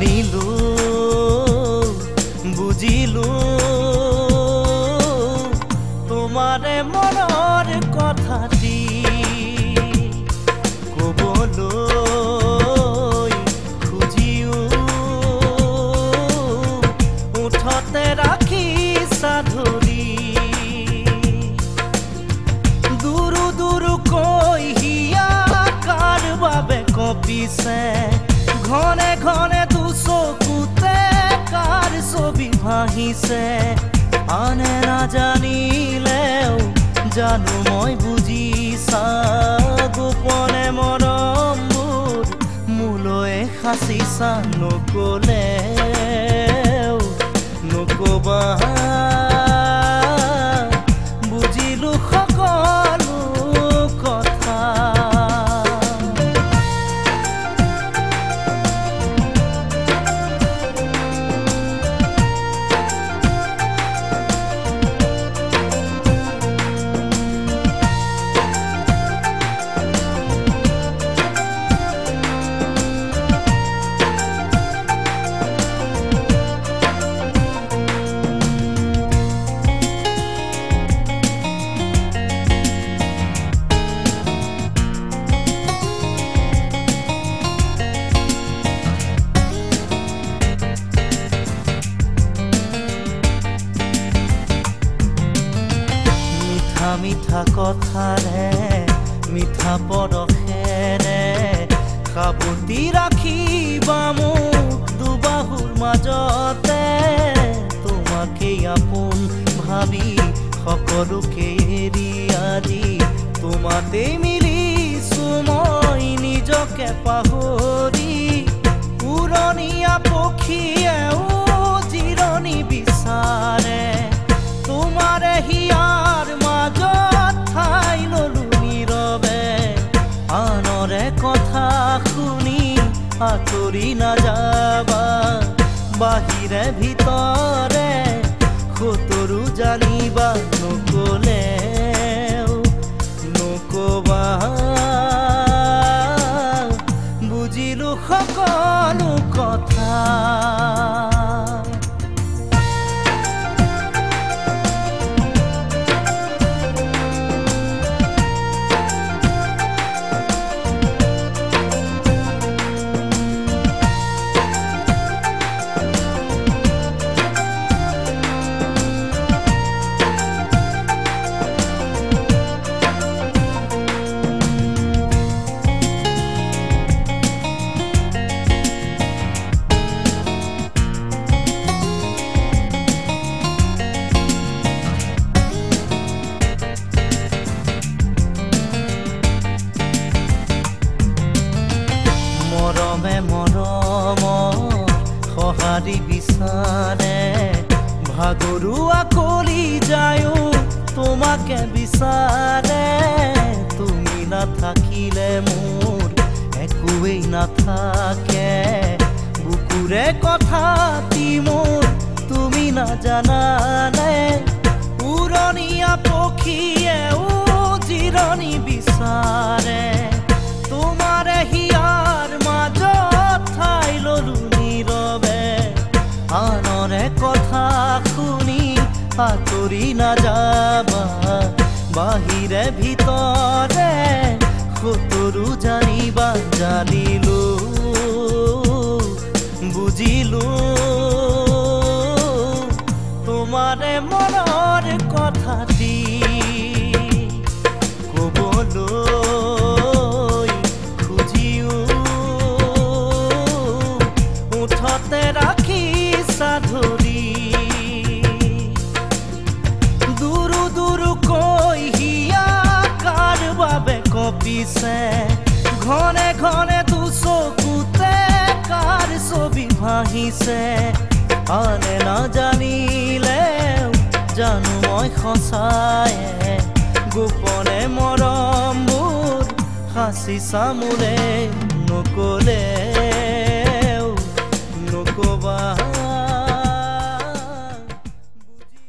জানিলো বুঝিলো তোমাৰে মনৰ কথাটি কবলৈ খুজিও উঠতে ৰাখিছা ধৰি দূৰু দূৰুকৈ হিয়া কাৰ বাবে কঁপিছে ঘনে ঘনে দুচকুতে কাৰ ছবি ভাহিছে আনে নাজানিলেও জানো মই বুজিছা গোপনে মৰমবোৰ মোলৈ সাঁচিছা নকলেও নকবা বুজিলো সকলো কথা মিঠা কথাৰে মিঠা পৰশেৰে সাবতি ৰাখিবা মোক দুবাহুৰ মাজতে তোমাকে আপোন ভাবি সকলোকে এৰি আজি তোমাতে মিলিছো মই নিজকে পাহৰি উৰণীয়া পক্ষীয়েও জিৰণি বিচাৰে তোমাৰে হিয়াৰ মাজত ঠাই ললো নীৰৱে আনৰে কথা শুনি আঁতৰি নাযাবা বাহিৰে ভিতৰে সতৰু জানিবা নকলেও নকবা বুজিলো সকলো কথা মৰমে মৰমৰ সঁহাৰি বিচাৰে ভাগৰু আকলি যায়ো তোমাকে বিচাৰে তুমি নাথাকিলে মোৰ একোৱেই নাথাকে বুকুৰে কথাটি মোৰ তুমি নাজানানে উৰণীয়া পক্ষীয়েও জিৰণি বিচাৰে তোমাৰে হিয়াৰ মাজত ঠাই ললো নীৰৱে আনৰে কথা শুনি আঁতৰি নাযাবা বাহিৰে ভিতৰে সতৰু জানিবা জানিলো বুজিলো তোমাৰে মনৰ কথাটি কবলৈ খুজিও উঠতে ৰাখিছা ধৰি দূৰু দূৰুকৈ হিয়া কাৰ বাবে কঁপিছে ঘনে ঘনে দুচকুতে কাৰ ছবি ভাহিছে আনে নাজানিলেও জানো মই সঁচায়ে গোপনে মৰমবোৰ সাঁচিছা মোলে নকলে